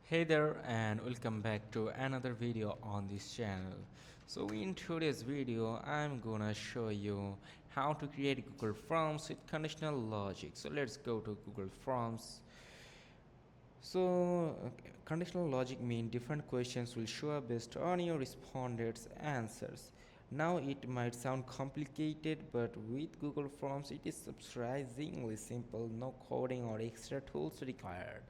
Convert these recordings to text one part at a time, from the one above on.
Hey there and welcome back to another video on this channel. So in today's video I'm gonna show you how to create Google Forms with conditional logic. So let's go to Google Forms. Conditional logic means different questions will show up based on your respondent's answers. Now it might sound complicated, but with Google Forms it is surprisingly simple, no coding or extra tools required.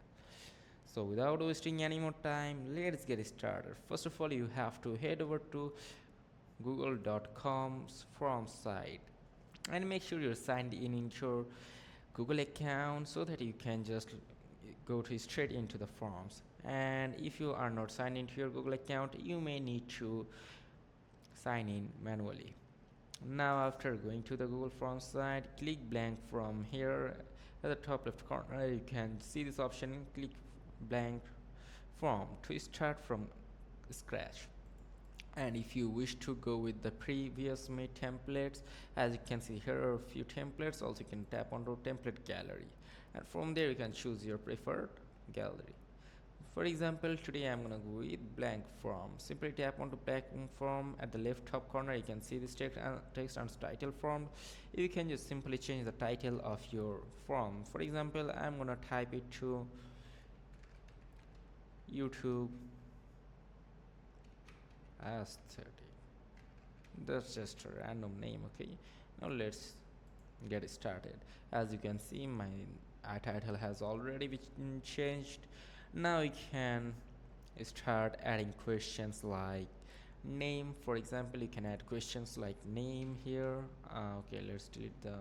So without wasting any more time, let's get started. First of all, you have to head over to google.com's form site and make sure you're signed in your Google account so that you can just go to straight into the forms. And if you are not signed into your Google account, you may need to sign in manually. Now after going to the Google Forms site, click blank from here. At the top left corner you can see this option, click blank form to start from scratch. And if you wish to go with the previous made templates, as you can see here are a few templates. Also you can tap onto template gallery, and from there you can choose your preferred gallery. For example, today I'm gonna go with blank form. Simply tap onto blank form. At the left top corner you can see this text and title form. You can just simply change the title of your form. For example, I'm gonna type it to YouTube aesthetic. That's just a random name. Okay, now let's get started. As you can see, my title has already been changed. Now you can start adding questions like name. For example, you can add questions like name here. Okay, let's delete the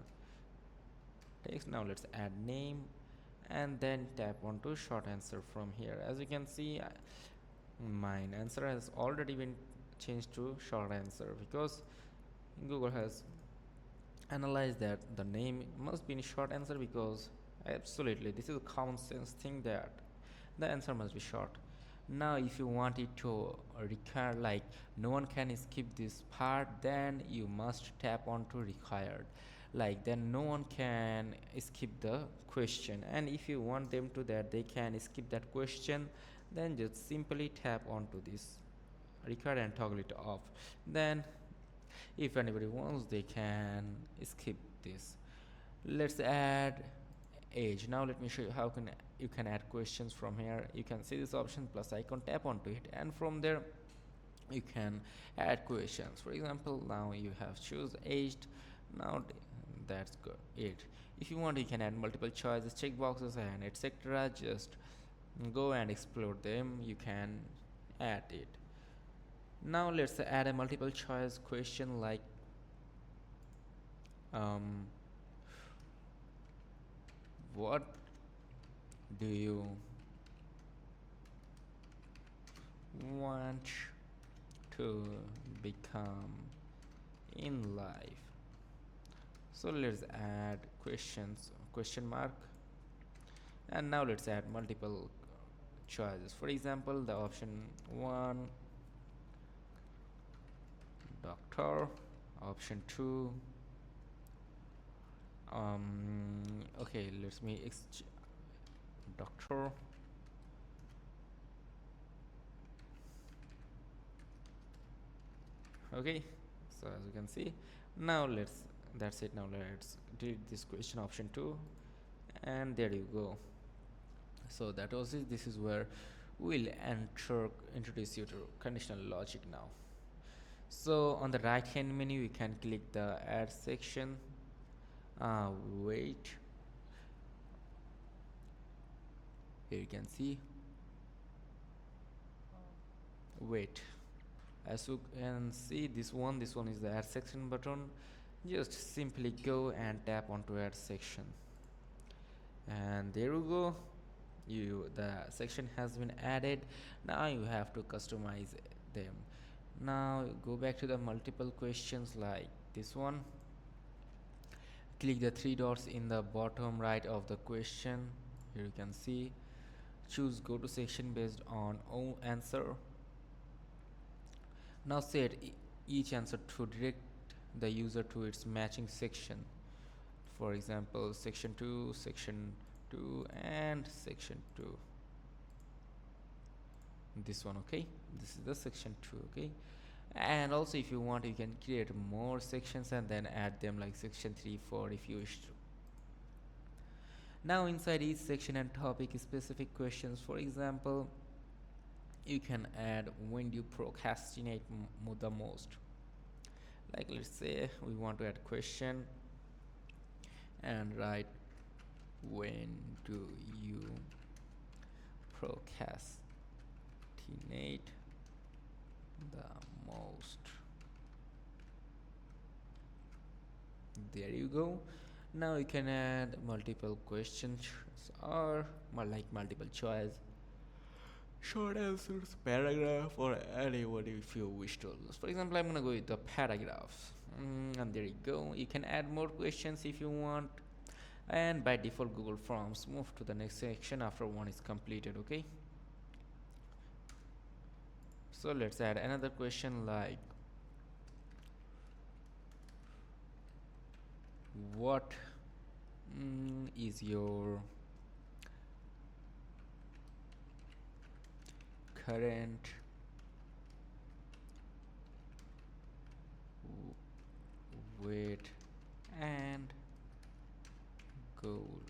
text. Now let's add name and then tap onto short answer from here. As you can see, my answer has already been changed to short answer because Google has analyzed that the name must be in short answer, because absolutely this is a common sense thing that the answer must be short. Now if you want it to require, like no one can skip this part, then you must tap on to required, like then no one can skip the question. And if you want them to that they can skip that question, then just simply tap onto this required and toggle it off. Then if anybody wants they can skip this. Let's add age. Now let me show you how can you can add questions from here. You can see this option plus icon, tap onto it, and from there you can add questions. For example, now you have choose aged. Now that's good it. If you want you can add multiple choices, check boxes, and etc. Just go and explore them. You can add it. Now let's add a multiple choice question like um, what do you want to become in life? So let's add questions, question mark, and now let's add multiple choices. For example, the option 1 doctor, option 2 okay, let me doctor, okay. So as you can see, now that's it. Now let's delete this question option 2, and there you go. So that was it. This is where we'll introduce you to conditional logic now. So on the right hand menu you can click the add section. Wait, here you can see wait. As you can see, this one is the add section button. Just simply go and tap onto add section, and there you go. The section has been added. Now you have to customize them. Now go back to the multiple questions like this one. Click the three dots in the bottom right of the question. Here you can see, choose go to section based on answer. Now set each answer to direct the user to its matching section. For example, section 2, section 2, and section 2. this one. Okay, this is the section 2. Okay, and also if you want you can create more sections and then add them like section 3, 4 if you wish to. Now inside each section and topic specific questions. For example, you can add when do you procrastinate the most. Like let's say we want to add question and write when do you procrastinate the most. There you go. Now you can add multiple questions or like multiple choice, short answers, paragraph, or anyone if you wish to. For example, I'm gonna go with the paragraphs. And there you go. You can add more questions if you want. And by default, Google Forms move to the next section after one is completed. Okay. So let's add another question like what is your current weight and goal.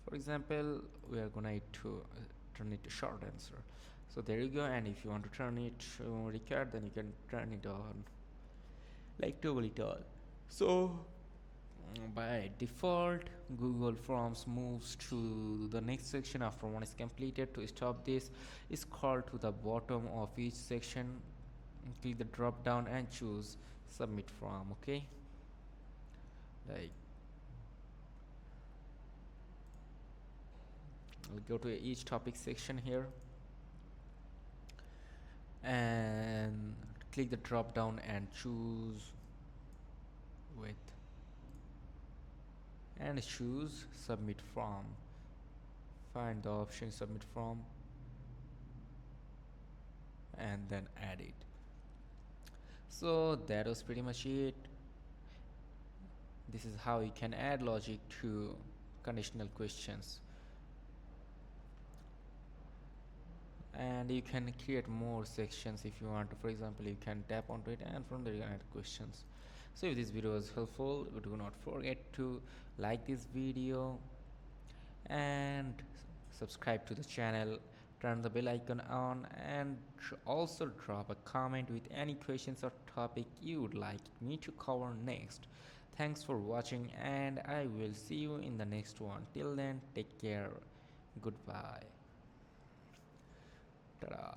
For example, we are gonna to turn it to short answer. So there you go. And if you want to turn it to record, then you can turn it on like toggle it all. So by default, Google Forms moves to the next section after one is completed. To stop this, scroll to the bottom of each section, click the drop down and choose submit form. Okay, like I'll go to each topic section here and click the drop down and choose with and choose submit form. Find the option submit form and then add it. So that was pretty much it. This is how you can add logic to conditional questions, and you can create more sections if you want to. For example, you can tap onto it and from there you can add questions. So if this video was helpful, do not forget to like this video and subscribe to the channel, turn the bell icon on, and also drop a comment with any questions or topic you would like me to cover next. Thanks for watching and I will see you in the next one. Till then, take care. Goodbye. Ta-da.